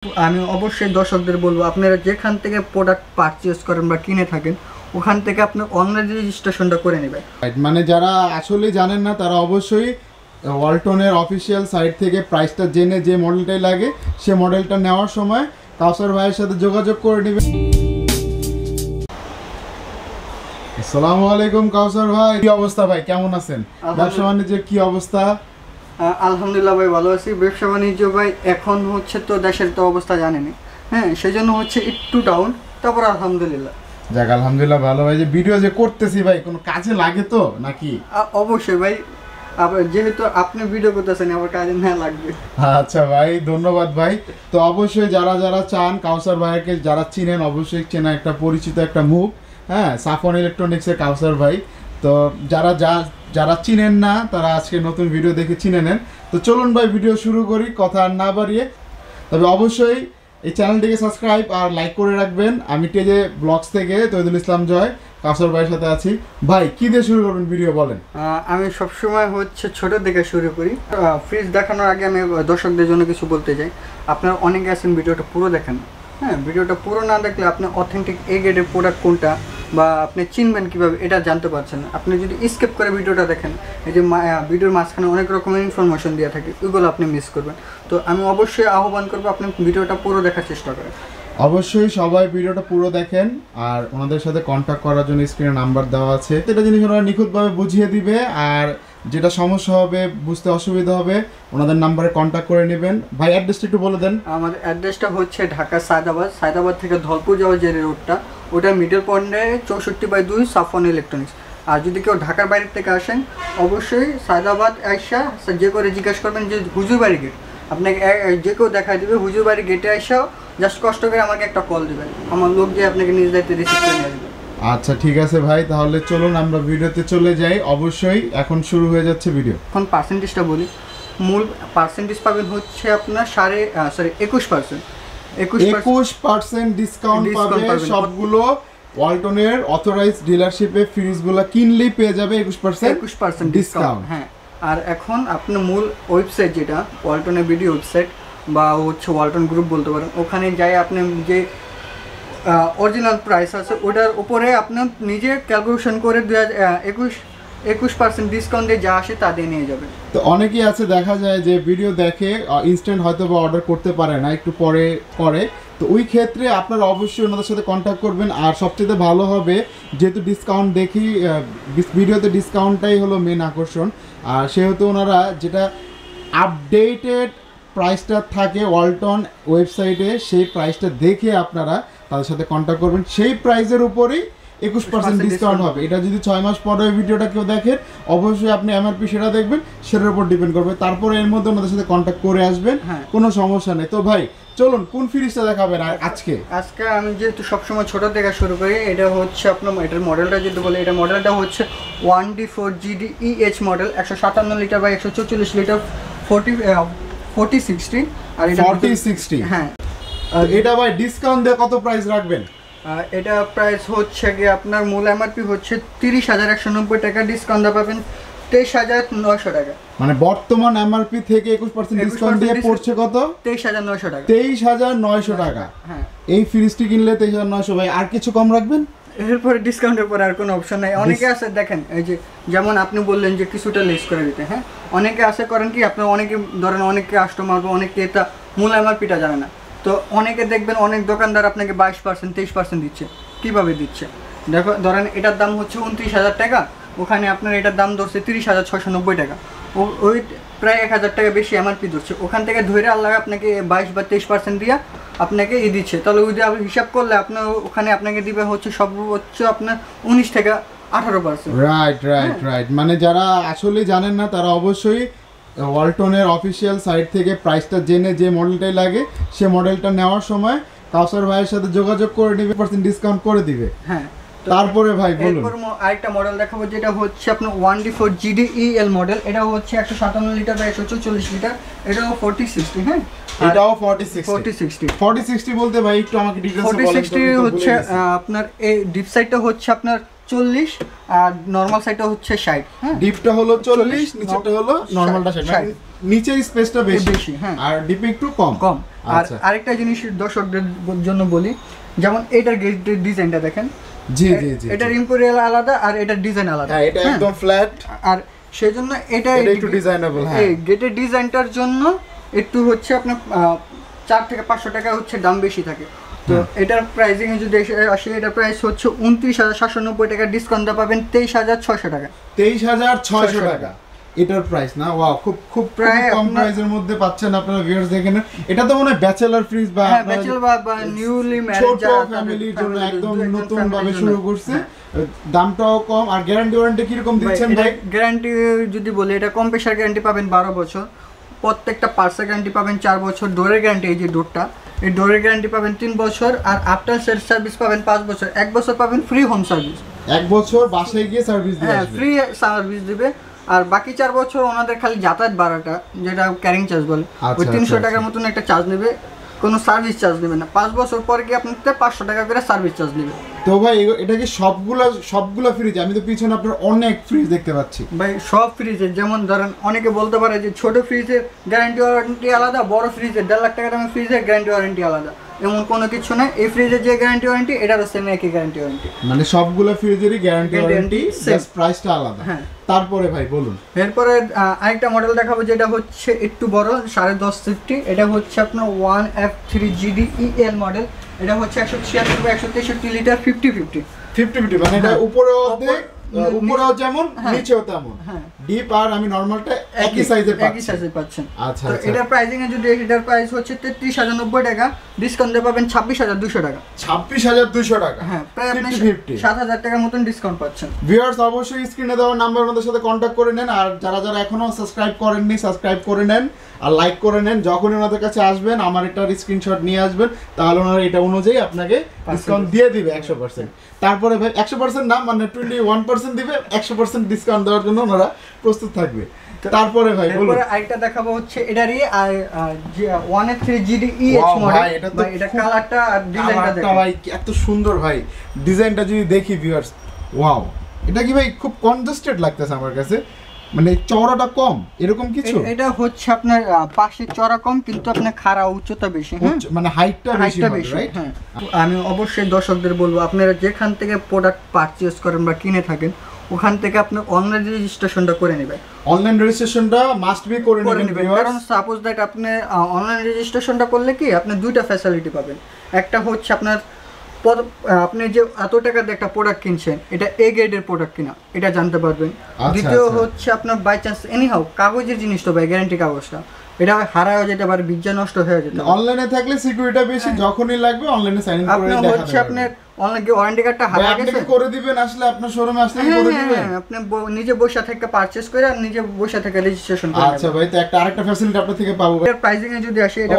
আমি অবশ্যই দর্শকদের বলবো আপনারা যেখান থেকে প্রোডাক্ট পারচেজ করেন বা কিনে থাকেন ওখান থেকে আপনি অনলাইন রেজিস্ট্রেশনটা করে নেবেন। মানে যারা আসলে জানেন না তারা অবশ্যই ওয়ালটনের অফিসিয়াল সাইট থেকে প্রাইসটা জেনে যে মডেলটাই লাগে সে মডেলটা নেওয়ার সময় কাউসার ভাইয়ের সাথে যোগাযোগ করে নেবেন। আসসালামু আলাইকুম কাউসার ভাই, কি অবস্থা ভাই, কেমন আছেন? ব্যবসা বাণিজ্যের কি অবস্থা? আলহামদুলিল্লাহ ভাই, ভালো আছি। ব্যবসা বাণিজ্য ভাই এখন হচ্ছে তো দেশের তো অবস্থা জানেনি, হ্যাঁ, সেই জন্য হচ্ছে একটু ডাউন, তারপর আলহামদুলিল্লাহ। যাক আলহামদুলিল্লাহ ভালো ভাই। যে ভিডিও যে করতেছি ভাই কোনো কাজে লাগে তো নাকি? অবশ্যই ভাই, আবার যেহেতু আপনি ভিডিও করতেছেন আমার কাজে না লাগবে। আচ্ছা ভাই, ধন্যবাদ ভাই। তো অবশ্যই যারা যারা চান কাউসার ভাইকে, যারা চিনেন অবশ্যই চেনা একটা পরিচিত একটা মুখ, হ্যাঁ, সাফন ইলেকট্রনিক্সের কাউসার ভাই। তো যারা চিনেন না তারা আজকে নতুন ভিডিও দেখে চিনে নেন। তো চলুন ভাই ভিডিও শুরু করি, কথা আর না বাড়িয়ে। তবে অবশ্যই এই চ্যানেলটিকে সাবস্ক্রাইব আর লাইক করে রাখবেন। আমি টেজে ব্লগস থেকে তৈদুল ইসলাম জয় কাউসার ভাইয়ের সাথে আছি। ভাই কি দিয়ে শুরু করবেন ভিডিও বলেন? আমি সবসময় হচ্ছে ছোট থেকে শুরু করি। ফ্রিজ দেখানোর আগে আমি দর্শকদের জন্য কিছু বলতে চাই। আপনারা অনেকে আছেন ভিডিওটা পুরো দেখেন, হ্যাঁ, ভিডিওটা পুরো না দেখলে আপনি অথেন্টিক এ গ্রেডের প্রোডাক্ট কোনটা বা আপনি চিনবেন কীভাবে এটা জানতে পারছেন না। আপনি যদি স্কিপ করে ভিডিওটা দেখেন, এই যে ভিডিওর মাঝখানে অনেক রকমের ইনফরমেশন দেওয়া থাকে, ওইগুলো আপনি মিস করবেন। তো আমি অবশ্যই আহ্বান করবো আপনি ভিডিওটা পুরো দেখার চেষ্টা করেন। অবশ্যই সবাই ভিডিওটা পুরো দেখেন, আর ওনাদের সাথে কন্ট্যাক্ট করার জন্য স্ক্রিনে নাম্বার দেওয়া আছে। এটা জিনিস ওনারা নিখুঁতভাবে বুঝিয়ে দিবে, আর যেটা সমস্যা হবে বুঝতে অসুবিধা হবে ওনাদের নাম্বারে কন্ট্যাক্ট করে নেবেন। ভাই অ্যাড্রেসটা একটু বলে দেন। আমাদের অ্যাড্রেসটা হচ্ছে ঢাকা সায়দাবাদ থেকে ধলপুর যাওয়ার যে রোডটা, ওটা মিডল পয়েন্টে 64/2 সাফন ইলেকট্রনিক্স। আর যদি কেউ ঢাকার বাইরে থেকে আসেন অবশ্যই সায়দাবাদ আইসা যে করে জিজ্ঞাসা করবেন যে হুজুরবাড়ি গেট, আপনাকে যে কেউ দেখাই দেবে। হুজুরবাড়ি গেটে আইসাও জাস্ট কষ্ট করে আমাকে একটা কল দেবেন, আমার লোক যে আপনাকে নিজ দায়িত্বে রিসিভ করে নিয়ে আসবে। আচ্ছা ঠিক আছে ভাই, তাহলে চলুন আমরা ভিডিওতে চলে যাই। অবশ্যই এখন শুরু হয়ে যাচ্ছে ভিডিও। এখন পার্সেন্টেজটা বলি। মূল পার্সেন্টেজ পাবেন হচ্ছে আপনার 21%। 21% ডিসকাউন্ট পাবে সবগুলো ওয়ালটনের অথরাইজড ডিলারশিপে ফ্রিজগুলো কিনলেই পেয়ে যাবে 21% ডিসকাউন্ট। হ্যাঁ, আর এখন আপনার মূল ওয়েবসাইট যেটা ওয়ালটনের ভিডিও ওয়েবসাইট বা হচ্ছে ওয়ালটন গ্রুপ বলতে পারেন, ওখানে যাই আপনি যে অরিজিনাল প্রাইস আছে ওটার উপরে আপনি নিজে ক্যালকুলেশন করে 21% ডিসকাউন্ট দিয়ে যা আসে তা দিয়ে নিয়ে যাবেন। তো অনেকেই আছে দেখা যায় যে ভিডিও দেখে ইনস্ট্যান্ট হয়তো বা অর্ডার করতে পারে না, একটু পরে করে। তো ওই ক্ষেত্রে আপনারা অবশ্যই ওনাদের সাথে কন্ট্যাক্ট করবেন। আর সবচেয়ে ভালো হবে যেহেতু ডিসকাউন্ট দেখি ভিডিওতে ডিসকাউন্টটাই হলো মেন আকর্ষণ, আর সেহেতু ওনারা যেটা আপডেটেড প্রাইসটা থাকে ওয়ালটন ওয়েবসাইটে সেই প্রাইসটা দেখে আপনারা তাদের সাথে কন্ট্যাক্ট করবেন। সেই প্রাইসের উপরেই 21% ডিসকাউন্ট হবে। এটা যদি 6 মাস পরে ভিডিওটা কেউ দেখেন অবশ্যই আপনি এমআরপি সেটা দেখবেন, সেটার উপর ডিপেন্ড করবে। তারপরে এর মধ্যে ওনাদের সাথে কন্ট্যাক্ট করে আসবেন, কোনো সমস্যা নেই। তো ভাই চলুন কোন ফ্রিজটা দেখাবেন আজকে? আমি যেহেতু সবসময় ছোট থেকে শুরু করি, এটা হচ্ছে আপনার এটার মডেলটা যদি বলে, এটা মডেলটা হচ্ছে 1D4GDEH মডেল, 157 লিটার বা 144 লিটার 4060। আর এটা 4060, হ্যাঁ। এটা ভাই ডিসকাউন্ট দিয়ে কত প্রাইস রাখবেন? এটা প্রাইস হচ্ছে গিয়ে আপনার মূল এমআরপি হচ্ছে 30,190 টাকা, ডিসকাউন্ট পাবেন 23,900 টাকা। মানে বর্তমান এমআরপি থেকে 21% ডিসকাউন্ট দিয়ে পড়ছে কত? 23,900 টাকা। 23,900 টাকা। হ্যাঁ, এই ফ্রিজটি কিনলে 23,900। ভাই আর কিছু কম রাখবেন? এরপরে ডিসকাউন্টের পরে আর কোনো অপশন নাই। অনেকে আছে দেখেন, এই যে যেমন আপনি বললেন যে কিছুটা লেস করে দিতে, হ্যাঁ, অনেকে আছে করেন কি আপনার অনেকে ধরেন অনেকে কাস্টমার বা অনেকে এটা মূল এমআরপিটা জানে না। তো অনেকে দেখবেন অনেক দোকানদার আপনাকে 22% 23% দিচ্ছে। কীভাবে দিচ্ছে দেখো, ধরেন এটার দাম হচ্ছে 29,000 টাকা, ওখানে আপনার এটার দাম ধরছে 30,690 টাকা, ওই প্রায় 1,000 টাকা বেশি এমআরপি ধরছে। ওখান থেকে ধরে আল্লাহ আপনাকে 22 বা 23% দিয়ে আপনাকে দিচ্ছে। তাহলে ওই আপনি হিসাব করলে আপনার ওখানে আপনাকে দিবে হচ্ছে সর্বোচ্চ আপনার 19 থেকে 18%। রাইট। মানে যারা আসলে জানেন না তারা অবশ্যই ওয়ালটনের অফিসিয়াল সাইট থেকে প্রাইসটা জেনে যে মডেলটাই লাগে সে মডেলটা নেওয়ার সময় কাউসার ভাইয়ের সাথে যোগাযোগ করে নেবে, % ডিসকাউন্ট করে দিবে। হ্যাঁ, তারপরে ভাই বলুন। আরেকটা মডেল দেখাবো যেটা হচ্ছে আপনার 1D4GDEL মডেল। এটা হচ্ছে 157 লিটার বা 144 লিটার, এটাও 4060। হ্যাঁ, এটাও 4060 বলতে ভাই একটু আমাকে ডিটেইলস বলেন। 4060 হচ্ছে আপনার এই ডিপ সাইডটা হচ্ছে আপনার 40 আর নরমাল সাইডটা হচ্ছে 60। হ্যাঁ, ডিপটা হলো 40, নিচেরটা হলো নরমালটা 60। নিচের স্পেসটা বেশি, হ্যাঁ, আর ডিপে একটু কম। আর আরেকটা জিনিস দর্শকদের জন্য বলি, যেমন এটার গেটের ডিজাইনটা দেখেন, জি জি জি, এটার ইম্পেরিয়াল আলাদা আর এটার ডিজাইন আলাদা। হ্যাঁ, এটা একদম ফ্ল্যাট, আর সেজন্য এটা একটু ডিজাইনেবল। হ্যাঁ, এই গেটের ডিজাইনটার জন্য একটু হচ্ছে আপনার 4 থেকে 500 টাকা হচ্ছে দাম বেশি থাকে। তো এটার প্রাইসিং এ যদি আসে, এটার প্রাইস হচ্ছে 29,790 টাকা, ডিসকাউন্ট পাবেন 23,600 টাকা। 23,600 টাকা এটার প্রাইস না? ওয়াও, খুব খুব প্রায় কম প্রাইসের মধ্যে পাচ্ছেন আপনারা ভিউয়ার্স। দেখেন এটা তো মনে হয় ব্যাচেলর ফ্রিজ বা ব্যাচেলর বা নিউলি ম্যারেড ছোট ফ্যামিলির জন্য একদম নতুন ভাবে শুরু করছে। দামটাও কম। আর গ্যারান্টি ওয়ারেন্টি কি রকম দিচ্ছেন ভাই? গ্যারান্টি যদি বলি, এটা কম্প্রেসার গ্যারান্টি পাবেন 12 বছর, প্রত্যেকটা পার্টসের গ্যারান্টি পাবেন 4 বছর, ডোরের গ্যারান্টি, এই যে ডোরটা, এই ডোরের গ্যারান্টি পাবেন 3 বছর, আর আফটার সেল সার্ভিস পাবেন 5 বছর। 1 বছর পাবেন ফ্রি হোম সার্ভিস, 1 বছর বাসায় গিয়ে সার্ভিস দিবে। হ্যাঁ, ফ্রি সার্ভিস দিবে। আর বাকি 4 বছর ওনাদের খালি যাতায়াত ভাড়াটা, যেটা ক্যারিং চার্জ বলে, ওই 300 টাকার মতন একটা চার্জ নেবে, কোনো সার্ভিস চার্জ নেবে না। 5 বছর পরে কি আপনাদের 500 টাকা করে সার্ভিস চার্জ নেবে। তো ভাই এটা কি সবগুলা ফ্রিজ? আমি তো পিছনে আপনার অনেক ফ্রিজ দেখতে পাচ্ছি ভাই। সব ফ্রিজের, যেমন ধরেন অনেকে বলতে পারে যে ছোট ফ্রিজের গ্যারান্টি ওয়ারেন্টি আলাদা, বড় ফ্রিজের 1.5 লাখ টাকা দামের ফ্রিজের গ্যারান্টি ওয়ারেন্টি আলাদা, এমন কোনো কিছু না। এই ফ্রিজের যে গ্যারান্টি ওয়ারেন্টি, এটারও সেম একই গ্যারান্টি ওয়ারেন্টি, মানে সবগুলা ফ্রিজেরই গ্যারান্টি ওয়ারেন্টি, জাস্ট প্রাইসটা আলাদা। হ্যাঁ। তারপরে ভাই বলুন। এরপরে আরেকটা মডেল দেখাবো, যেটা হচ্ছে একটু বড়, 10.5 ফিফটি। এটা হচ্ছে আপনার 1F3GDEL মডেল। এটা হচ্ছে 176 বা 163 লিটার 50-50, মানে এটা উপরে অর্ধেক, উপরেও যেমন নিচেও তেমন। হ্যাঁ, ডিপ আর আমি নরমালটা একই সাইজের পাচ্ছেন। আচ্ছা, তো এটার প্রাইসিং এ যদি, এটার প্রাইস হচ্ছে 33,090 টাকা, ডিসকাউন্ট দিয়ে পাবেন 26,200 টাকা। 26,200 টাকা। হ্যাঁ, প্রায় আপনি 50-50 7,000 টাকার মতন ডিসকাউন্ট পাচ্ছেন। ভিউয়ার্স, অবশ্যই স্ক্রিনে দেওয়া নাম্বার ওনাদের সাথে কন্ট্যাক্ট করে নেন। আর যারা এখনো সাবস্ক্রাইব করেননি, সাবস্ক্রাইব করে নেন আর লাইক করে নেন। যখন ওনাদের কাছে আসবেন, আমার একটা স্ক্রিনশট নিয়ে আসবেন, তাহলে ওনারা এটা অনুযায়ী আপনাকে ডিসকাউন্ট দিয়ে দিবে 100%। তারপরে ভাই 100% না, মানে 21% দিবে, 100% ডিসকাউন্ট দেওয়ার জন্য ওনারা প্রস্তুত থাকবে। তারপরে ভাই বলুন। আরেকটা দেখাবো হচ্ছে এটারই 1F3GDEH মডেল। এটা কালারটা আর ডিজাইনটা দেখেন ভাই, এত সুন্দর ভাই ডিজাইনটা যদি দেখি ভিউয়ার্স, ওয়াও। এটা কি ভাই খুব কনজাস্টেড লাগতেছে আমার কাছে, মানে চওড়াটা কম এরকম কিছু? এটা হচ্ছে আপনার পাশে চওড়া কম, কিন্তু আপনার খাড়া উচ্চতা বেশি। হ্যাঁ, মানে হাইটটা বেশি, রাইট? হ্যাঁ, আমি অবশ্যই দর্শকদের বলবো, আপনারা যেখান থেকে প্রোডাক্ট পারচেজ করেন বা কিনে থাকেন, ওখান থেকে আপনার অনলাইন রেজিস্ট্রেশনটা করে নেবেন। অনলাইন রেজিস্ট্রেশনটা মাস্ট বি করে নেবেন, কারণ সাপোজ দ্যাট আপনি অনলাইন রেজিস্ট্রেশনটা করলে কি আপনি 2টা ফ্যাসিলিটি পাবেন। একটা হচ্ছে আপনার আপনি যে এত টাকা দিয়ে একটা প্রোডাক্ট কিনছেন, এটা এ গ্রেডের প্রোডাক্ট কিনা এটা জানতে পারবেন। দ্বিতীয় হচ্ছে আপনার বাই চান্স এনিহাউ কাগজের জিনিস তো ভাই, গ্যারান্টি কাগজটা, এটা হারাও যেতে পারে, বীজা নষ্ট হয়ে যেতে পারে। অনলাইনে থাকলে সিকিউরিটি বেশি, যখনই লাগবে অনলাইনে সাইন ইন করে আপনি হচ্ছে আপনার অনলাইন ওয়ারেন্টি কার্ডটা হারিয়ে গেছে, আপনি করে দিবেন, আসলে আপনার শোরুমে আসলে করে দিবেন। আপনি নিজে বসে থেকে পারচেজ করে আর নিজে বসে থেকে রেজিস্ট্রেশন করে। আচ্ছা ভাই, তো আরেকটা ফ্যাসিলিটি আপনার থেকে পাবো। এর প্রাইসিং এ যদি আসে, এটা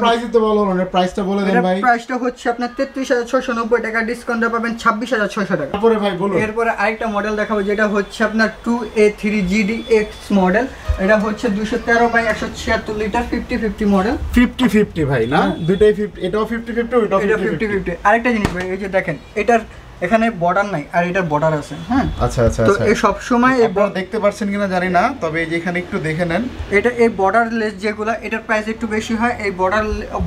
প্রাইসই তো বলো, মানে প্রাইসটা বলে দেন ভাই। প্রাইসটা হচ্ছে আপনার 33,690 টাকা, ডিসকাউন্ট পাবেন 26,600 টাকা। তারপরে ভাই বলুন। এরপরে আরেকটা মডেল দেখাবো, যেটা হচ্ছে আপনার 2A3GDX মডেল। এটা হচ্ছে 213 বাই 176 লিটার 50-50 মডেল। 50-50 ভাই না, দুইটাই 50, এটাও 50-50, ওটাও 50-50। আরেকটা জিনিস ভাই, এই যে দেখেন, এটার এখানে বর্ডার নাই আর এটার বর্ডার আছে। হ্যাঁ, আচ্ছা আচ্ছা। তো এই সব সময় আপনারা দেখতে পাচ্ছেন কিনা জানি না, তবে এই যে এখানে একটু দেখে নেন, এটা এই বর্ডারলেস যেগুলা, এটার প্রাইস একটু বেশি হয়, এই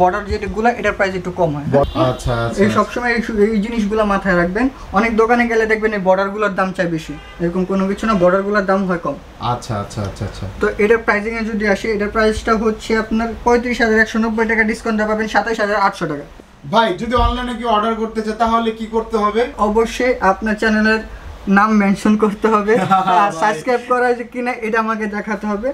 বর্ডার যেগুলা এটার প্রাইস একটু কম হয়। আচ্ছা আচ্ছা। এই সব সময় এই জিনিসগুলো মাথায় রাখবেন। অনেক দোকানে গেলে দেখবেন এই বর্ডারগুলোর দাম চাই বেশি, এরকম কোনো কিছু না, বর্ডারগুলোর দাম হয় কম। আচ্ছা আচ্ছা আচ্ছা আচ্ছা। তো এটার প্রাইসিং এ যদি আসে, এটার প্রাইসটা হচ্ছে আপনার 35,190 টাকা, ডিসকাউন্ট পাবেন 27,800 টাকা। ভাই যদি অনলাইনে কি অর্ডার করতে চায় তাহলে কি করতে হবে? অবশ্যই আপনার চ্যানেলের নাম মেনশন করতে হবে, আর সাবস্ক্রাইব করা আছে কিনা এটা আমাকে দেখাতে হবে।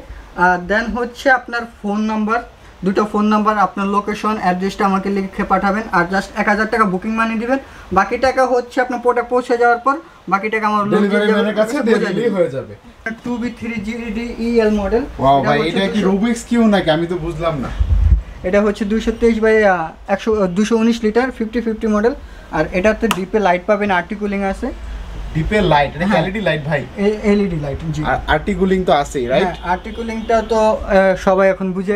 আর দেন হচ্ছে আপনার ফোন নাম্বার, দুটো ফোন নাম্বার, আপনার লোকেশন অ্যাড্রেসটা আমাকে লিখে পাঠাবেন, আর জাস্ট 1,000 টাকা বুকিং মানি দিবেন। বাকি টাকা হচ্ছে আপনার প্রোডাক্ট পৌঁছে যাওয়ার পর বাকি টাকা আমার ডেলিভারি ম্যানের কাছে দিয়ে দিলেই হয়ে যাবে। 2B3GDEL model. ওয়াও ভাই, এটা কি রুবিক্স কিউ নাকি? আমি তো বুঝলাম না। এটা হচ্ছে 223 বাই 219 লিটার 50-50 মডেল। আর এটাতে ডিপে লাইট পাবেন, আর্টিকুলিং আছে। ডিপে লাইট, এটা এলইডি লাইট ভাই? এলইডি লাইট, জি। আর আর্টিকুলিং তো আছেই, রাইট? আর্টিকুলিংটা তো সবাই এখন বুঝে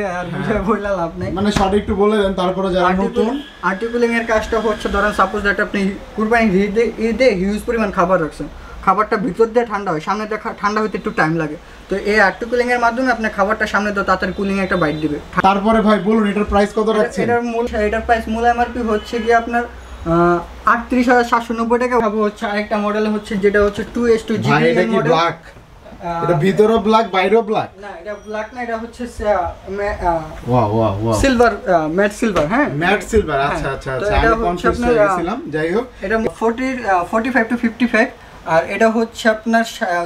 বইলা লাভ নাই, মানে শর্ট একটু বলে দেন তারপরে যারা নতুন। আর্টিকুলিং এর কাজটা হচ্ছে, ধরেন সাপোজ দ্যাট আপনি কুরবানির ঈদে হিউজ পরিমাণ খাবার রাখছেন, খাবারটা ভিতর দিয়ে ঠান্ডা হয়, সামনে দিয়ে ঠান্ডা হতে একটু টাইম লাগে, তো এই আর্টু কুলিং এর মাধ্যমে আপনার খাবারটা সামনে তো তাড়াতাড়ি কুলিং একটা বাইট দিবে। তারপরে ভাই বলুন এটার প্রাইস কত রাখছেন? এটার প্রাইস মূল এমআরপি হচ্ছে কি আপনার 38,790 টাকা। হচ্ছে আরেকটা মডেল হচ্ছে যেটা হচ্ছে 2S2 ভাই এটা কি ব্ল্যাক? এটা ভিতরও ব্ল্যাক বাইরেও ব্ল্যাক? না এটা ব্ল্যাক না, এটা হচ্ছে wow wow wow silver, matte silver. হ্যাঁ ম্যাট সিলভার। আচ্ছা আচ্ছা আচ্ছা, আমি কনফিউজ হয়ে গেছিলাম। যাই হোক, এটা 45 to 55, আর এটা হচ্ছে আপনার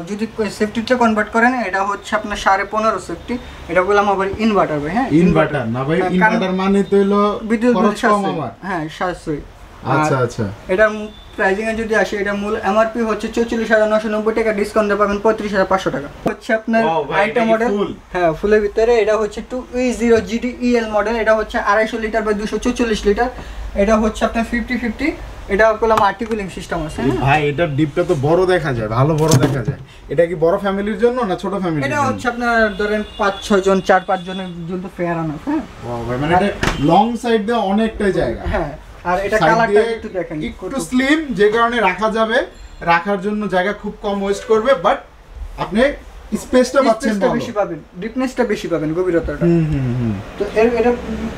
যদি সেফটিটা কনভার্ট করেন এটা হচ্ছে আপনার 15.5 সেফটি। এটা বললাম আবার ইনভার্টার ভাই। হ্যাঁ ইনভার্টার না ভাই, ইনভার্টার মানে তো হলো বিদ্যুৎ খরচ কম আমার। হ্যাঁ সাশ্রয়ী। আচ্ছা আচ্ছা, এটার প্রাইসিং এ যদি আসে এটা মূল এমআরপি হচ্ছে 44,990 টাকা, ডিসকাউন্ট পাবেন 35,500 টাকা। হচ্ছে আপনার আইটা মডেল, হ্যাঁ ফুলের ভিতরে। এটা হচ্ছে 2E0 GDEL মডেল। এটা হচ্ছে 250 লিটার বা 244 লিটার। এটা হচ্ছে আপনার 50-50। এটা বললাম আর্টিকুলিং সিস্টেম আছে। ভাই এটার ডিপটা তো বড় দেখা যায়, ভালো বড় দেখা যায়। এটা কি বড় ফ্যামিলির জন্য না ছোট ফ্যামিলির জন্য? এটা হচ্ছে আপনার ধরেন 5-6 জন 4-5 জনের জন্য ফেয়ার আনা। হ্যাঁ ওয়াও ভাই, মানে এটা লং সাইড দিয়ে অনেকটাই জায়গা। হ্যাঁ, আর এটা কালারটা একটু দেখেন, একটু স্লিম, যে কারণে রাখা যাবে, রাখার জন্য জায়গা খুব কম ওয়েস্ট করবে, বাট আপনি স্পেসটা পাচ্ছেন ভালো, বেশি পাবেন, ডিপনেসটা বেশি পাবেন, গভীরতাটা। তো এটা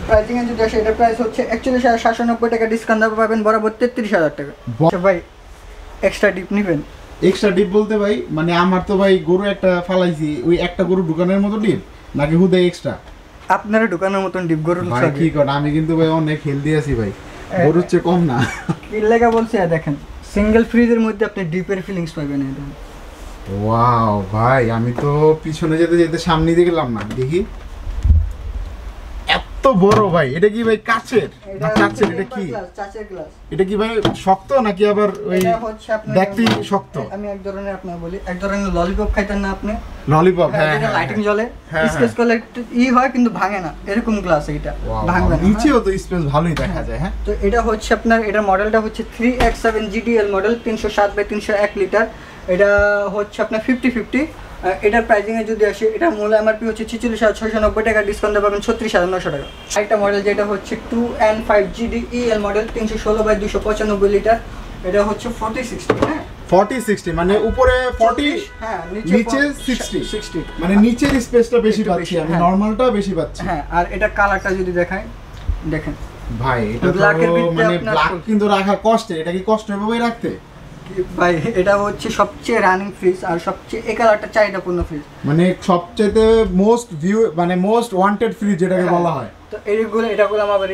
প্রাইসিং এ যদি আসে এটা প্রাইস হচ্ছে 41,790 টাকা, ডিসকাউন্ট পাবেন বরাবর 33,000 টাকা। আচ্ছা ভাই এক্সট্রা ডিপ নেবেন? এক্সট্রা ডিপ বলতে ভাই মানে আমার তো ভাই গরু একটা ফালাইছি, ওই একটা গরু দোকানের মতো ডিপ নাকি হুদে এক্সট্রা? আপনারা দোকানের মতন ডিপ গরু ভাই কি করেন, আমি কিন্তু ভাই অনেক হেলদি আছি ভাই, গরুর চেয়ে কম না। কি লাগা বলছে দেখেন, সিঙ্গেল ফ্রিজের মধ্যে আপনি ডিপের ফিলিংস পাবেন। এটা ওয়াও ভাই, আমি তো পিছনে যেতে যেতে সামনে দিয়ে গেলাম না, দেখি এত বড় ভাই। এটা কি ভাই কাচের না কাচের? এটা কি কাচের গ্লাস? এটা কি ভাই শক্ত নাকি আবার ওই দেখতে শক্ত? আমি এক ধরনের আপনার বলি, এক ধরনের ললিপপ খাইতেন না আপনি? ললিপপ, হ্যাঁ এটা লাইটিং জ্বলে, স্পেস করলে হয় কিন্তু ভাঙে না, এরকম গ্লাস। এটা ভাঙবে না, নিচেও তো স্পেস ভালোই দেখা যায়। হ্যাঁ, তো এটা হচ্ছে আপনার, এটার মডেলটা হচ্ছে 3X7 GDL মডেল, 307/301 লিটার। এটা হচ্ছে আপনার 50-50। এটার প্রাইসিং এ যদি আসে এটা মূল এমআরপি হচ্ছে 46,690 টাকা, ডিসকাউন্ট পাবেন 36,900 টাকা। একটা মডেল যেটা হচ্ছে 2N5 GDEL মডেল, 316/295 লিটার। এটা হচ্ছে 40-60। হ্যাঁ 40-60 মানে উপরে 40, হ্যাঁ নিচে 60, মানে নিচের স্পেসটা বেশি পাচ্ছি আমি, নরমালটা বেশি পাচ্ছি। হ্যাঁ, আর এটা কালারটা যদি দেখাই, দেখেন ভাই এটা তো মানে ব্ল্যাক কিন্তু রাখা কষ্ট। এটা কি কষ্ট হবে ভাই রাখতে? ভাই এটা হচ্ছে সবচেয়ে রানিং ফ্রিজ আর সবচেয়ে এই কালারটা চাহিদাপূর্ণ ফ্রিজ, মানে সবচেয়ে মোস্ট ভিউ মানে মোস্ট ওয়ান্টেড ফ্রিজ যেটাকে বলা হয়। তো এটা বললাম আবার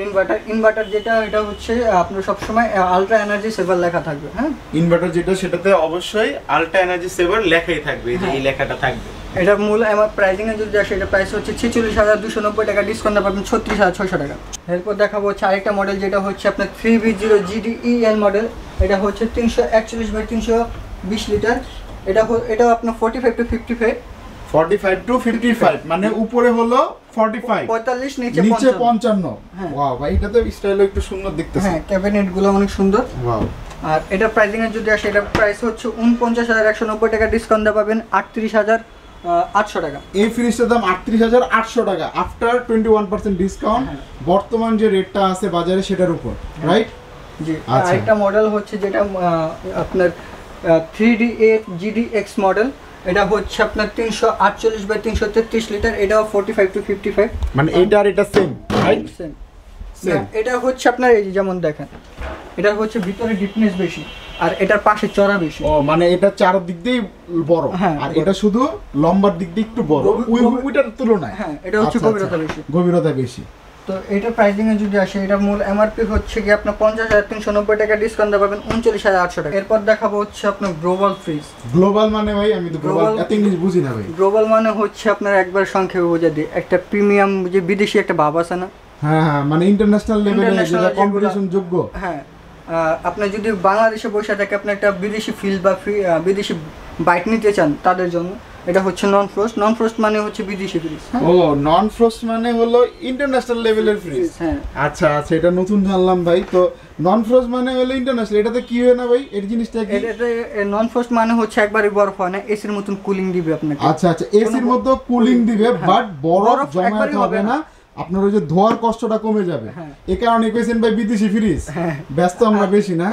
ইনভার্টার যেটা, এটা হচ্ছে আপনার সবসময় আলট্রা এনার্জি সেভার লেখা থাকবে। হ্যাঁ ইনভার্টার যেটা সেটাতে অবশ্যই আলট্রা এনার্জি সেভার লেখাই থাকবে, এই লেখাটা থাকবে। এটার মূল আমার প্রাইসিং এ যদি আসে এটা প্রাইস হচ্ছে 46,290 টাকা, ডিসকাউন্ট পাবেন 36,600 টাকা। এরপর দেখাবো হচ্ছে আরেকটা মডেল যেটা হচ্ছে আপনার 3V0 GDEL মডেল। এটা হচ্ছে 341/320 লিটার। এটা আপনার 45 to 55। 45 to 55 মানে উপরে হলো 45, নিচে 55। ওয়াও ভাই, এটা তো স্টাইলও একটু সুন্দর দেখতেছে। হ্যাঁ, ক্যাবিনেট গুলো অনেক সুন্দর। ওয়াও। আর এটা প্রাইসিং এ যদি আসে এটা প্রাইস হচ্ছে 49,190 টাকা, ডিসকাউন্ট পাবেন 38,800 টাকা। এই ফ্রিজটার দাম 38,800 টাকা আফটার 21% ডিসকাউন্ট। বর্তমান যে রেটটা আছে বাজারে সেটার উপর, রাইট? জি। আরেকটা মডেল হচ্ছে যেটা আপনার 3D8 GDX মডেল। এটা হচ্ছে আপনার 348/333 লিটার। এটাও 45 to 55 মানে এটা আর এটা সেম, রাইট? সেম। এটা হচ্ছে আপনার এই যেমন দেখেন, এটা হচ্ছে ভিতরে ডিপনেস বেশি আর এটার পাশে চড়া বেশি। ও মানে এটা চার দিক দিয়ে বড়, আর এটা শুধু লম্বার দিক দিয়ে একটু বড় ওইটার তুলনায়। হ্যাঁ, এটা হচ্ছে গভীরতা বেশি। তো এটা প্রাইসিং এ যদি আসে এটা মূল এমআরপি হচ্ছে কি আপনার 50,390 টাকা, ডিসকাউন্ট পাবেন 39,800 টাকা। এরপর দেখাবো হচ্ছে আপনার গ্লোবাল ফ্রিজ। গ্লোবাল মানে ভাই আমি তো গ্লোবাল এত ইংলিশ বুঝি না ভাই। গ্লোবাল মানে হচ্ছে আপনার একবার সংক্ষেপে বোঝা দিই, একটা প্রিমিয়াম যে বিদেশি একটা ভাব আছে না? হ্যাঁ হ্যাঁ, মানে ইন্টারন্যাশনাল লেভেলে যেটা কম্পিটিশন যোগ্য। হ্যাঁ, আপনি যদি বাংলাদেশে বসে থাকে আপনি একটা বিদেশি ফিল বা বিদেশি বাইক নিতে চান তাদের জন্য এটা হচ্ছে নন ফ্রস্ট মানে হচ্ছে বিদেশি ফ্রিজ। ও নন ফ্রস্ট মানে হলো ইন্টারন্যাশনাল লেভেলের ফ্রিজ। হ্যাঁ আচ্ছা আচ্ছা, এটা নতুন জানলাম ভাই। তো নন ফ্রস্ট মানে হলো ইন্টারন্যাশনাল, এটাতে কি হয় না ভাই এর জিনিসটা কি? এটাতে নন ফ্রস্ট মানে হচ্ছে একবারই বরফ হয় না, এসির মতন কুলিং দিবে আপনাকে। আচ্ছা আচ্ছা, এসির মতো কুলিং দিবে, বাট বরফ জমাতে হবে না, আপনার ওই যে ধোয়ার কষ্টটা কমে যাবে। এই কারণে কইছেন ভাই বিদেশি ফ্রিজ। ব্যস্ত আমরা বেশি না।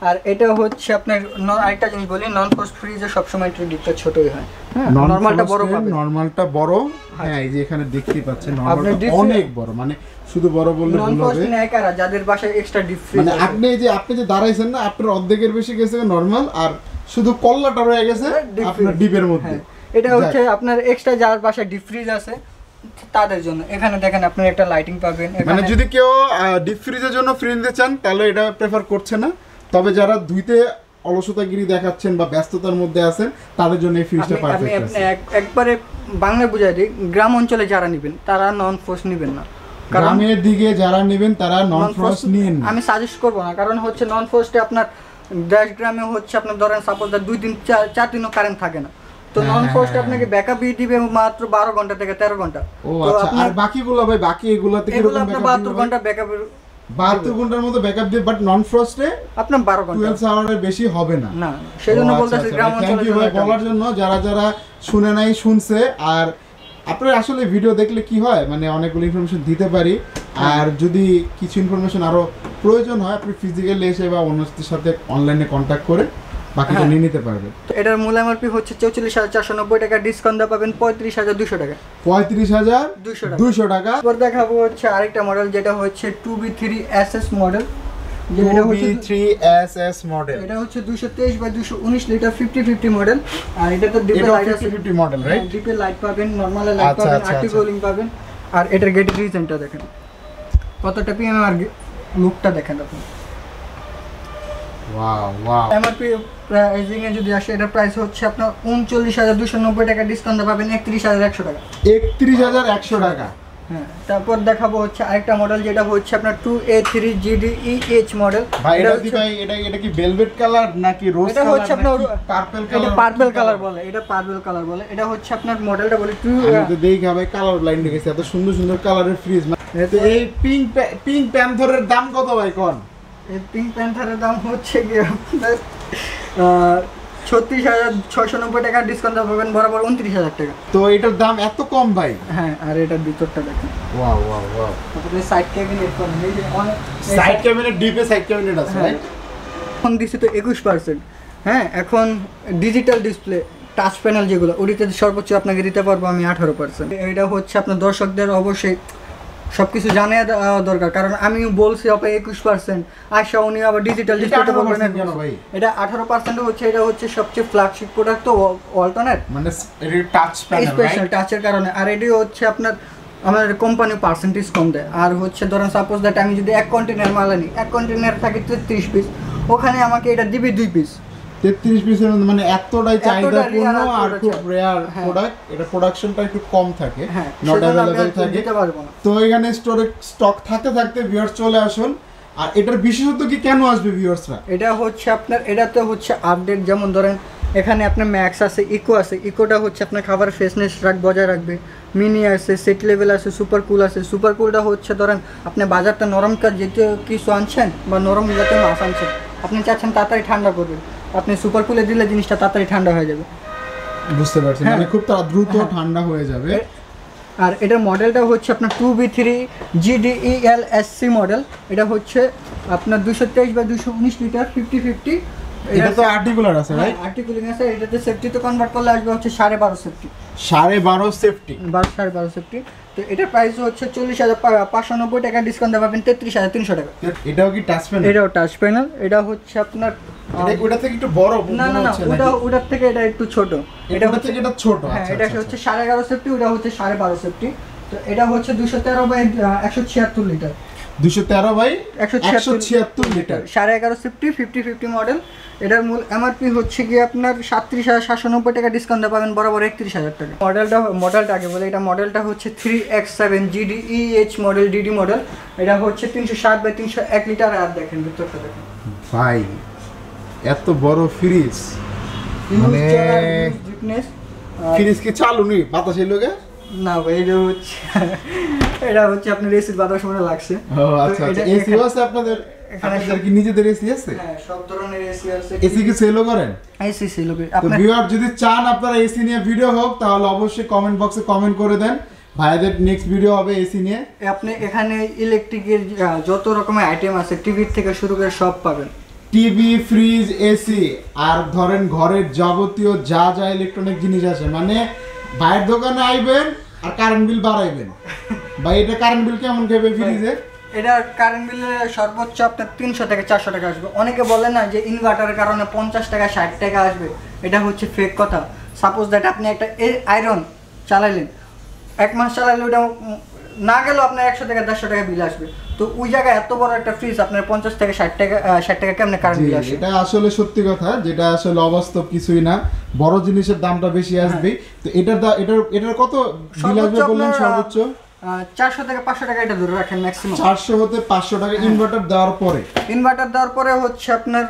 আর এটা হচ্ছে আপনার আরেকটা জিনিস বলি, নন ফ্রস্ট ফ্রিজে সবসময় একটু ডিপটা ছোটই হয়, হ্যাঁ নরমালটা বড় পাবেন। নরমালটা বড়, হ্যাঁ এই যে এখানে দেখতেই পাচ্ছেন নরমালটা অনেক বড়, মানে শুধু বড় বললে ভুল হবে। নন ফ্রস্ট নেয় কারা, যাদের বাসায় এক্সট্রা ডিপ ফ্রিজ, মানে আপনি যে দাঁড়াইছেন না, আপনার অর্ধেকের বেশি গেছে নরমাল, আর শুধু কল্লাটা রয়ে গেছে আপনার ডিপের মধ্যে। এটা হচ্ছে আপনার এক্সট্রা যার বাসায় ডিপ ফ্রিজ আছে তাদের জন্য। এখানে দেখেন আপনি একটা লাইটিং পাবেন। মানে যদি কেউ ডিপ ফ্রিজের জন্য ফ্রিজ নিতে চান তাহলে এটা প্রেফার করছে না, তবে যারা ধুইতে অলসতাগিরি দেখাচ্ছেন বা ব্যস্ততার মধ্যে আছেন তাদের জন্য এই ফ্রিজটা পারফেক্ট আছে। একবারে বাংলা বুঝাই দিই, গ্রাম অঞ্চলে যারা নেবেন তারা নন ফ্রস্ট নেবেন না, গ্রামের দিকে যারা নেবেন তারা নন ফ্রস্ট নিন। আমি সাজেস্ট করব না, কারণ হচ্ছে নন ফ্রস্টে আপনার 10 গ্রামে হচ্ছে আপনার ধরেন সাপোজ 2 দিন 4 দিনও কারেন্ট থাকে না, তো নন ফ্রস্ট আপনাকে ব্যাকআপ দিবে মাত্র 12 ঘন্টা থেকে 13 ঘন্টা। ও আচ্ছা, আর বাকিগুলো ভাই বাকি এগুলাতে কি রকম ব্যাকআপ? 72 ঘন্টা ব্যাকআপ, 72 ঘন্টার মতো ব্যাকআপ দিয়ে, বাট নন ফ্রস্টে আপনার 12 ঘন্টা 12 আওয়ারের বেশি হবে না। না, সেজন্য বলতেছি গ্রাম অঞ্চলে বলার জন্য যারা শুনে নাই শুনছে। আর আপনারা আসলে ভিডিও দেখলে কি হয়, মানে অনেকগুলো ইনফরমেশন দিতে পারি, আর যদি কিছু ইনফরমেশন আরো প্রয়োজন হয় আপনি ফিজিক্যালি এসে বা অন্যদের সাথে অনলাইনে কন্ট্যাক্ট করে বাকিটা নিয়ে নিতে পারবেন। তো এটার মূল এমআরপি হচ্ছে 44,490 টাকা, ডিসকাউন্ট দিয়ে পাবেন 35,200 টাকা। 35,200 টাকা। এবার দেখাবো হচ্ছে আরেকটা মডেল, যেটা হচ্ছে 2B3SS মডেল। যেটা হচ্ছে 2B3SS মডেল, এটা হচ্ছে 223/219 লিটার 50-50 মডেল। আর এটাতে ডিপে লাইট আছে, 50 মডেল রাইট? ডিপে লাইট পাবেন, নরমালে লাইট পাবেন, আর্টি কুলিং পাবেন। আর এটার গেটের রিজনটা দেখেন কতটা পিএম, আর লুকটা দেখেন আপনি। Wow wow. এমআরপি প্রাইসিং এ যদি আসে, এটার প্রাইস হচ্ছে আপনার 39,290 টাকা, ডিসকাউন্ট পাবেন 31,100 টাকা। 31,100 টাকা। হ্যাঁ, তারপর দেখাবো হচ্ছে আরেকটা মডেল, যেটা হচ্ছে আপনার 2A3GDEH মডেল। ভাই এটা কি ভেলভেট কালার নাকি রোজ কালার? এটা হচ্ছে আপনার পার্পল কালার। এটা পার্পল কালার বলে, এটা পার্পল কালার বলে। এটা হচ্ছে আপনার মডেলটা বলে আমি তো দেখি ভাই কালার লাইন দেখেছি, এত সুন্দর সুন্দর কালারের ফ্রিজ। এই পিঙ্ক প্যান্থরের দাম কত ভাই কোন? এই পিঙ্ক প্যান্থারের দাম হচ্ছে কি আপনার 36,690 টাকা, ডিসকাউন্ট পাবেন বরাবর 29,000 টাকা। তো এটার দাম এত কম ভাই? হ্যাঁ, আর এটার ভিতরটা দেখেন। Wow wow wow. আপনি সাইড ক্যাবিনেট পাবেন, এই যে অনেক সাইড ক্যাবিনেট, ডিপে সাইড ক্যাবিনেট আছে রাইট? এখন দিছি তো 21%। হ্যাঁ, এখন ডিজিটাল ডিসপ্লে টাচ প্যানেল যেগুলো, ওটিতে সর্বোচ্চ আপনাকে দিতে পারবো আমি 18%। এটা হচ্ছে আপনার দর্শকদের অবশ্যই সব কিছু জানিয়ে দেওয়া দরকার, কারণ আমি বলছি আপনার 21%, আশা উনি আবার ডিজিটাল ডিসপ্লেটা বলবেন না কেন ভাই? এটা 18% হচ্ছে। এটা হচ্ছে সবচেয়ে ফ্ল্যাগশিপ প্রোডাক্ট, তো অল্টারনেট মানে এটা টাচ প্যানেল স্পেশাল টাচের কারণে। আর এটি হচ্ছে আপনার আমাদের কোম্পানি পার্সেন্টেজ কম দেয়। আর হচ্ছে ধরেন সাপোজ দ্যাট আমি যদি 1 কন্টেনার মাল আনি, 1 কন্টেনার থাকে 33 পিস, ওখানে আমাকে এটা দিবে 2 পিস। 33 পিসের মধ্যে, মানে এতটাই চাহিদাপূর্ণ আর খুব রেয়ার প্রোডাক্ট। এটা প্রোডাকশনটা একটু কম থাকে, নট अवेलेबल থাকে। তো এখানে স্টক থাকতে থাকতে ভিউয়ার্স চলে আসুন। আর এটার বিশেষত্ব কি, কেন আসবে ভিউয়ার্সরা? এটা হচ্ছে আপনার, এটাতে হচ্ছে আপডেট, যেমন ধরেন এখানে আপনার ম্যাক্স আছে, ইকো আছে। ইকোটা হচ্ছে আপনার খাবার ফ্রেশনেস বজায় রাখবে। মিনি আছে, সেট লেভেল আছে, সুপার কুল আছে। সুপার কুলটা হচ্ছে ধরেন আপনি বাজারটা নরম কাজ যেতে কিছু আনছেন বা নরম জাতীয় মাছ আনছেন, আপনি চাচ্ছেন তাড়াতাড়ি ঠান্ডা করবেন, আপনি সুপার কুলে দিলে জিনিসটা তাড়াতাড়ি ঠান্ডা হয়ে যাবে। বুঝতে পারছেন, মানে খুব দ্রুত ঠান্ডা হয়ে যাবে। আর এটার মডেলটা হচ্ছে আপনার 2B3GDELSC মডেল। এটা হচ্ছে আপনার 223/219 লিটার 50-50। এটা তো আর্টিকুলার আছে রাইট? আর্টিকুলিং আছে। এটাতে সেফটি তো কনভার্ট করলে আসবে হচ্ছে 12.5 সেফটি। 12.5 safety, 12.5 safety. তো এটার প্রাইস হচ্ছে 40,590 টাকা, ডিসকাউন্ট পাবেন 33,300 টাকা। এটাও কি টাচ প্যানেল? এটাও টাচ প্যানেল। এটা হচ্ছে আপনার ওটা থেকে একটু বড় না, ওটার থেকে এটা একটু ছোট। এটা থেকে এটা ছোট। হ্যাঁ, এটা হচ্ছে 11.5 সেফটি, ওটা হচ্ছে 12.5 সেফটি। তো এটা হচ্ছে 213/176 লিটার। 213/176 litre, 11.5 safety, 50-50 model. এটার মূল এমআরপি হচ্ছে কি আপনার 37,790 টাকা, ডিসকাউন্ট পাবেন বরাবর 31,000 টাকা। মডেলটা আগে বলে, এটা মডেলটা হচ্ছে 3X7GDEH মডেল, ডিডি মডেল। এটা হচ্ছে 360/301 লিটার। আর দেখেন ভিতরটা দেখেন ভাই, এত বড় ফ্রিজ, মানে ফ্রিজ কি চালু নেই বাতাসের লোকে? না ভাই, এটা হচ্ছে আপনার এসির বাতাস মনে লাগছে। ও আচ্ছা আচ্ছা, এসি আছে আপনাদের? আপনাদের কি নিজেদের এসি আছে? হ্যাঁ, সব ধরনের এসি আছে। এসি কি সেলও করেন? এসি সেল করি। তো ভিউয়ার যদি চান আপনারা এসি নিয়ে ভিডিও হোক, তাহলে অবশ্যই কমেন্ট বক্সে কমেন্ট করে দেন। ভাইদের নেক্সট ভিডিও হবে এসি নিয়ে। আপনি এখানে ইলেকট্রিকের যত রকমের আইটেম আছে, টিভির থেকে শুরু করে সব পাবেন। টিভি, ফ্রিজ, এসি আর ধরেন ঘরের যাবতীয় যা যা ইলেকট্রনিক জিনিস আছে, মানে ভাইয়ের দোকানে আইবেন আর কারেন্ট বিল বাড়াইবেন। ভাই এটা কারেন্ট বিল কেমন খাবে ফ্রিজে? এটা কারেন্ট বিলে সর্বোচ্চ আপনার 300 থেকে 400 টাকা আসবে। অনেকে বলে না যে ইনভার্টারের কারণে 50 টাকা 60 টাকা আসবে, এটা হচ্ছে ফেক কথা। সাপোজ দ্যাট আপনি একটা আয়রন চালাইলেন, 1 মাস চালাইলে ওটা না গেলেও আপনার 100 থেকে 150 টাকা বিল আসবে। তো ওই জায়গায় এত বড় একটা ফ্রিজ আপনার 50 থেকে 60 টাকা কেমনে কারেন্ট বিল আসে? এটা আসলে সত্যি কথা, যেটা আসলে অবাস্তব কিছুই না। বড় জিনিসের দামটা বেশি আসবে। তো এটার কত বিল আসবে বললেন? সর্বোচ্চ 400 থেকে 500 টাকা এটা ধরে রাখেন ম্যাক্সিমাম। 400 হতে 500 টাকা ইনভার্টার দেওয়ার পরে। ইনভার্টার দেওয়ার পরে হচ্ছে আপনার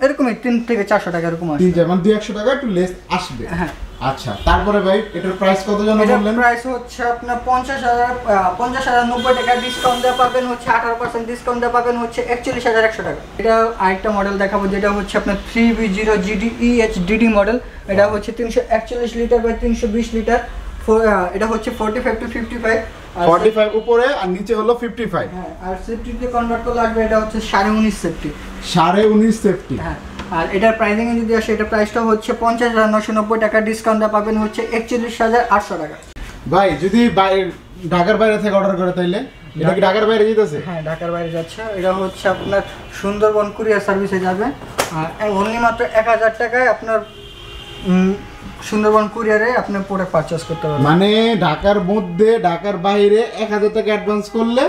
এরকমই 3 থেকে 400 টাকা এরকম আসবে। মানে 200 টাকা একটু লেস আসবে। হ্যাঁ। আচ্ছা, তারপরে ভাই এটার প্রাইস কত জানো বললেন? প্রাইস হচ্ছে আপনার 50,090 টাকা ডিসকাউন্ট দেওয়া পাবেন হচ্ছে 18% ডিসকাউন্ট দেওয়া পাবেন হচ্ছে 41,100 টাকা। এটা আরেকটা মডেল দেখাবো যেটা হচ্ছে আপনার 3B0GDEHDD মডেল। এটা হচ্ছে 341 লিটার বাই 320 লিটার। এটা হচ্ছে 45 to 55, 45 উপরে আর নিচে হলো 55। হ্যাঁ, আর সেফটিতে কনভার্ট করলে লাগবে এটা হচ্ছে 19.5 সেফটি। 19.5 সেফটি। হ্যাঁ, আর এটার প্রাইসিং এ যদি আসে, এটা প্রাইসটা হচ্ছে 50,990 টাকা, ডিসকাউন্ট পাবেন হচ্ছে 41,800 টাকা। ভাই যদি ঢাকার বাইরে থেকে অর্ডার করে তাইলে এটা কি ঢাকার বাইরে যেতেছে? হ্যাঁ, ঢাকার বাইরে যাচ্ছে। এটা হচ্ছে আপনার সুন্দরবন কুরিয়ার সার্ভিসে যাবে। আর অনলি মাত্র 1000 টাকায় আপনার সুন্দরবন কুরিয়ারে আপনি প্রোডাক্ট পারচেজ করতে পারবেন। মানে ঢাকার মধ্যে ঢাকার বাইরে 1000 টাকা অ্যাডভান্স করলে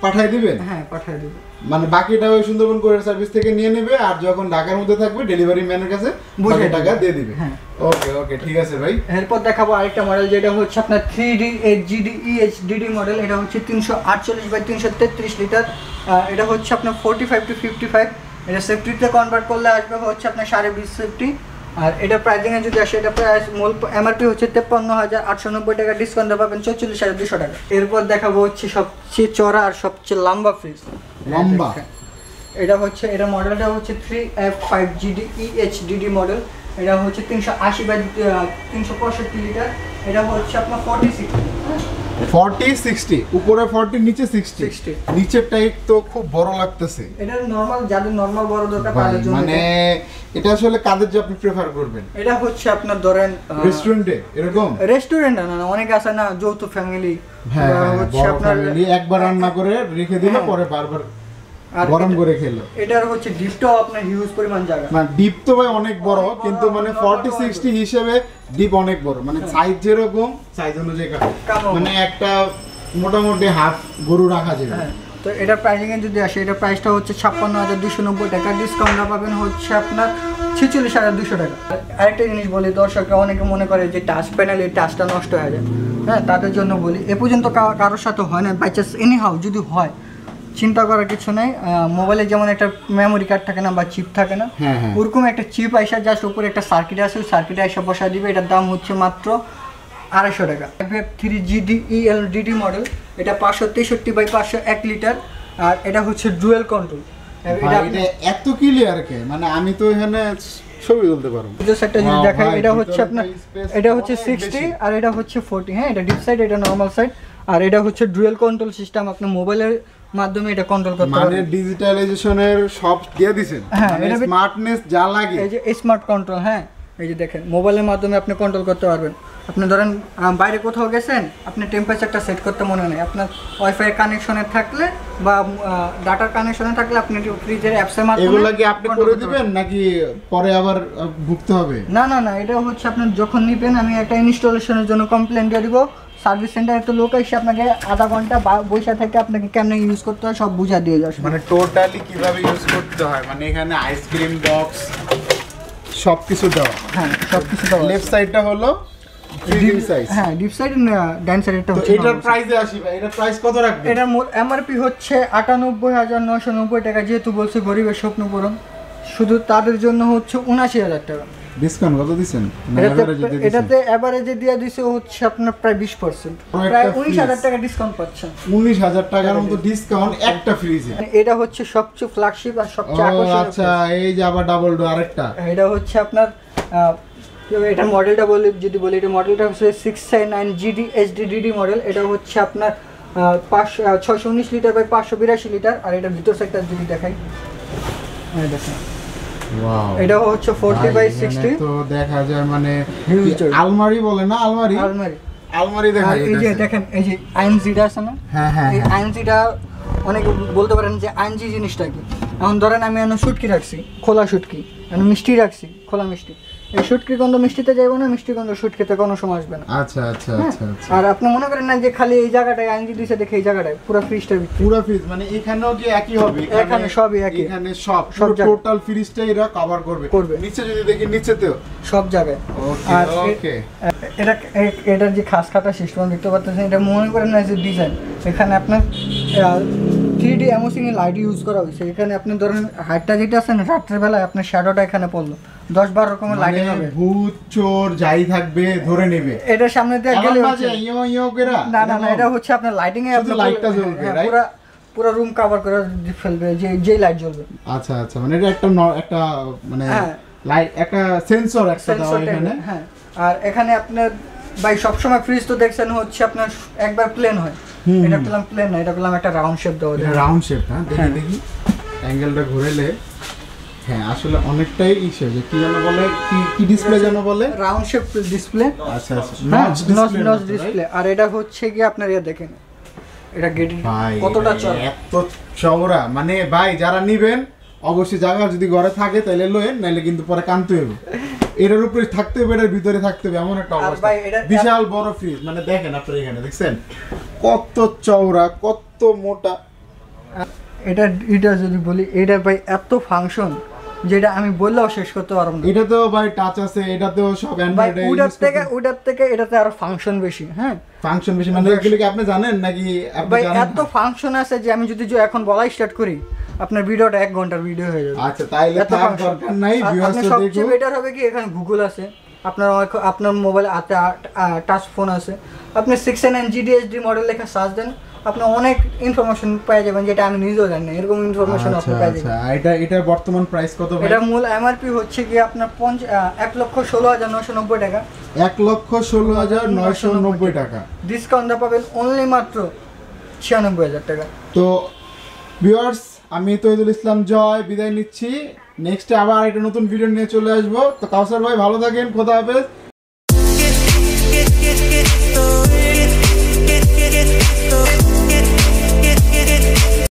পাঠিয়ে দিবেন? হ্যাঁ, পাঠিয়ে দেব। মানে বাকিটা ওই সুন্দরবন কুরিয়ার সার্ভিস থেকে নিয়ে নেবে, আর যখন ঢাকার মধ্যে থাকবে ডেলিভারি ম্যানের কাছে বাকি টাকা দিয়ে দিবে। হ্যাঁ, ওকে ঠিক আছে ভাই। এরপর দেখাবো আরেকটা মডেল যেটা হচ্ছে আপনার 3D-HDD মডেল। এটা হচ্ছে 348 বাই 333 লিটার। এটা হচ্ছে আপনার 45 to 55। এটা সেফটিতে কনভার্ট করলে আসবে হচ্ছে আপনার 20.5 সেফটি। আর এটা প্রাইসিং এ যদি আসে, এটা প্রাইস মূল এমআরপি হচ্ছে 53,890 টাকা, ডিসকাউন্ট পাবেন 44,200 টাকা। এরপর দেখাবো হচ্ছে সবচেয়ে চড়া আর সবচেয়ে লম্বা ফ্রিজ। লম্বা এটা হচ্ছে, এটা মডেলটা হচ্ছে 3F5GDEHDD মডেল। এটা হচ্ছে 380 বাই 365 লিটার। এটা হচ্ছে আপনার 40-60, উপরে 40 নিচে 60। নিচেরটাই তো খুব বড় লাগতেছে। এটা নরমাল, যাদের নরমাল বড় দরকার তাদের জন্য। মানে এটা আসলে কাদের যে আপনি প্রেফার করবেন? এটা হচ্ছে আপনার ধরেন রেস্টুরেন্টে এরকম, রেস্টুরেন্ট না, অনেক আছে না যৌথ ফ্যামিলি, হচ্ছে আপনার একবার রান্না করে রেখে দিলে পরে বারবার গরম করে খেলো। এটার হচ্ছে ডিপটাও আপনার হিউজ পরিমাণ জায়গা। না, ডিপ তো ভাই অনেক বড়, কিন্তু মানে 40-60 হিসেবে ডিপ অনেক বড়। মানে সাইজ যেরকম সাইজ অনুযায়ী মানে একটা মোটামুটি হাফ গরু রাখা যাবে। হ্যাঁ, তো এটা প্রাইসিং এ যদি আসে, এটা প্রাইসটা হচ্ছে 56,290 টাকা, ডিসকাউন্ট পাবেন হচ্ছে আপনার 46,200 টাকা। আরেকটা জিনিস বলি, দর্শকরা অনেকে মনে করে যে টাচ প্যানেল, এই টাচটা নষ্ট হয়ে যায়। হ্যাঁ, তাদের জন্য বলি, এ পর্যন্ত কারোর সাথে হয় না, বাই চান্স এনিহাউ যদি হয়, চিন্তা করার কিছু নাই। মোবাইলে যেমন একটা মেমোরি কার্ড থাকে না বা চিপ থাকে না, ওরকম একটা চিপ আইসা জাস্ট উপরে একটা সার্কিট আছে, ওই সার্কিটে আইসা বসা দিবে। এটার দাম হচ্ছে মাত্র 250 টাকা। FF3GDELDD model. এটা 563 বাই 501 লিটার। আর এটা হচ্ছে ডুয়েল কন্ট্রোল। এটা এত ক্লিয়ার কে, মানে আমি তো এখানে ছবি তুলতে পারবো। একটা জিনিস দেখাই, এটা হচ্ছে আপনার, এটা হচ্ছে 60 আর এটা হচ্ছে 40। হ্যাঁ, এটা ডিপ সাইড, এটা নরমাল সাইড। আর এটা হচ্ছে ডুয়েল কন্ট্রোল সিস্টেম, আপনি মোবাইলের মাধ্যমে এটা কন্ট্রোল করতে পারবেন। মানে ডিজিটালাইজেশনের সব দিয়ে দিবেন। হ্যাঁ, এটা স্মার্টনেস যা লাগে, এই যে স্মার্ট কন্ট্রোল। হ্যাঁ, এই যে দেখেন, মোবাইলের মাধ্যমে আপনি কন্ট্রোল করতে পারবেন। আপনি ধরেন বাইরে কোথাও গেছেন, আপনি টেম্পারেচারটা সেট করতে মনে নেই, আপনার ওয়াইফাই কানেকশনে থাকলে বা ডাটার কানেকশনে থাকলে আপনি ফ্রিজের অ্যাপসের মাধ্যমে এগুলা কি আপনি করে দিবেন নাকি পরে আবার ভুগতে হবে? না, এটা হচ্ছে আপনার যখন নিবেন, আমি একটা ইনস্টলেশনের জন্য কমপ্লেন দিয়ে দিব। সার্ভিস সেন্টারে তো লোক এসে আপনাকে আধা ঘন্টা বসে থেকে আপনাকে কেমনে ইউজ করতে হয় সব বুঝা দিয়ে যাবে। মানে টোটালি কিভাবে ইউজ করতে হয়, মানে এখানে আইসক্রিম বক্স সবকিছু দেওয়া। হ্যাঁ, সবকিছু দেওয়া। লেফট সাইডটা হলো ডিপ সাইজ। হ্যাঁ, ডিপ সাইড, ডান সাইডটা হচ্ছে। এটার প্রাইসে আসি ভাই, এটার প্রাইস কত রাখবেন? এটার এমআরপি হচ্ছে 98,990 টাকা। যেহেতু বলছি গরিবের স্বপ্ন পূরণ, শুধু তাদের জন্য হচ্ছে 79,000 টাকা। ডিসকাউন্ট কত দিবেন? এটাতে এভারেজে দিয়ে দিছে হচ্ছে আপনার প্রায় 20%, প্রায় 19,000 টাকা ডিসকাউন্ট পাচ্ছেন। 19,000 টাকার মতো ডিসকাউন্ট একটা ফ্রিজে। এটা হচ্ছে সবচেয়ে ফ্ল্যাগশিপ আর সবচেয়ে আকর্ষণীয়। আচ্ছা, এই যে আবার ডাবল ডোর আরেকটা। এটা হচ্ছে আপনার এটা মডেলটা যদি বলি, এটা মডেলটা হচ্ছে 699GDHDD মডেল। এটা হচ্ছে আপনার 619 লিটার বাই 582 লিটার। আর এটা ভিতর সাইডটা যদি দেখাই, দেখেন ওয়াও, এটা হচ্ছে 40 বাই 60। তো দেখা যায় মানে Huge। আলমারি বলে না, আলমারি আলমারি। আলমারি দেখা আর এই যে যাচ্ছে। দেখেন এই যে আইনজিটা আছে না, হ্যাঁ হ্যাঁ এই হ্যাঁ। আইনজিটা অনেকে বলতে পারেন যে আইনজি জিনিসটা কি। এখন ধরেন আমি এনে শুটকি রাখছি, খোলা শুটকি, আমি মিষ্টি রাখছি, খোলা মিষ্টি। এই শুটকি গন্ধ মিষ্টিতে যাইবো না, মিষ্টি গন্ধ শুটকিতে কোনো সময় আসবে না। আচ্ছা আচ্ছা হ্যাঁ? আচ্ছা আচ্ছা। আর আপনি মনে করেন না যে খালি এই জায়গাটায় আইনজি দিছে দেখে এই জায়গাটায় পুরো ফ্রিজটার ভিতরে পুরো ফ্রিজ মানে এখানেও কি একই হবে? এখানে সবই একই। এখানে সব সব জায়গায়। টোটাল ফ্রিজটা এরা কভার করবে। নিচে যদি দেখি নিচেতেও সব জায়গায়। ওকে আর ওকে। এটা এটার যে খাস কাটা সিস্টেম দেখতে পাচ্ছেন, এটা মনে করেন না যে ডিজাইন, এখানে আপনার 3D এমোসিং এর লাইট ইউজ করা হয়েছে। এখানে আপনি ধরেন হাইটটা যেটা আছে না, রাত্রের বেলায় আপনার শ্যাডোটা এখানে পড়লো, 10-12 রকমের লাইটিং হবে। ভূত চোর যাই থাকবে ধরে নেবে। এটা সামনে দিয়ে গেলে হচ্ছে ইয়ো ইয়ো করে না, এটা হচ্ছে আপনার লাইটিং এ শুধু লাইটটা জ্বলবে, হ্যাঁ, right? পুরো রুম কভার করে ফেলবে, যে লাইট জ্বলবে। আচ্ছা আচ্ছা, মানে এটা একটা মানে হ্যাঁ। লাইট একটা সেন্সর একটা দাও Sensor এখানে। type, হ্যাঁ। আর এখানে আপনার ভাই সবসময় ফ্রিজ তো দেখছেন হচ্ছে আপনার একবার প্লেন হয়, এটা পেলাম প্লেন না, এটা পেলাম একটা রাউন্ড শেপ দেওয়া এটা যায়। Round shape. হ্যাঁ দেখি হ্যাঁ। দেখি অ্যাঙ্গেলটা ঘুরেলে, হ্যাঁ আসলে অনেকটাই ইসে যে কি যেন বলে, কি ডিসপ্লে যেন বলে, রাউন্ড শেপ ডিসপ্লে। আচ্ছা আচ্ছা, হ্যাঁ, নচ নচ ডিসপ্লে। আর এটা হচ্ছে কি আপনার ইয়ে দেখেন, এটা গেট ভাই কতটা চড়া। এত চওড়া, মানে ভাই যারা নিবেন অবশ্যই জায়গা যদি ঘরে থাকে তাহলে লয়েন, নাইলে কিন্তু পরে কানতে হবে। এটার উপরে থাকতে হবে, এটার ভিতরে থাকতে হবে, এমন একটা আর অবস্থা। ভাই এটা- বিশাল বড় ফ্রিজ, মানে দেখেন আপনারা এখানে দেখছেন কত চওড়া, কত মোটা। এটা যদি বলি, এটা ভাই এত ফাংশন যেটা আমি বললেও শেষ করতে পারবো না। এটা তো ভাই টাচ আছে, এটাতেও সব ভাই অ্যান্ড্রয়েড ওটার থেকে এটাতে আরো ফাংশন বেশি। হ্যাঁ ফাংশন বেশি, মানে এগুলো কি আপনি জানেন নাকি? আপনি ভাই জানেন এত না? ফাংশন আছে যে আমি যদি এখন বলাই স্টার্ট করি, আপনার ভিডিওটা 1 ঘন্টার ভিডিও হয়ে যাবে। আচ্ছা তাইলে এত থাক, function। দরকার নাই, আর ভিউয়ার্স আপনার তো সবচেয়ে দেখুন। বেটার হবে কি, এখানে গুগল আছে, আপনার মোবাইলে টাচ ফোন আছে, আপনি 6 GDHD মডেল লেখা সার্চ দেন, আপনি অনেক ইনফরমেশন পেয়ে যাবেন যেটা আমি নিজেও জানি না, এরকম ইনফরমেশন আপনি আচ্ছা পেয়ে আচ্ছা, যাবেন। এটার বর্তমান প্রাইস কত ভাই? এটা মূল এমআরপি হচ্ছে কি আপনার 1,16,990 টাকা। 1,16,990 টাকা। ডিসকাউন্টটা পাবেন অনলি মাত্র 96,000 টাকা। তো ভিউয়ার্স, আমি তহিদুল ইসলাম জয় বিদায় নিচ্ছি। নেক্সটে আবার একটা নতুন ভিডিও নিয়ে চলে আসবো। তো কাউসার ভাই ভালো থাকেন, খোদা হাফেজ।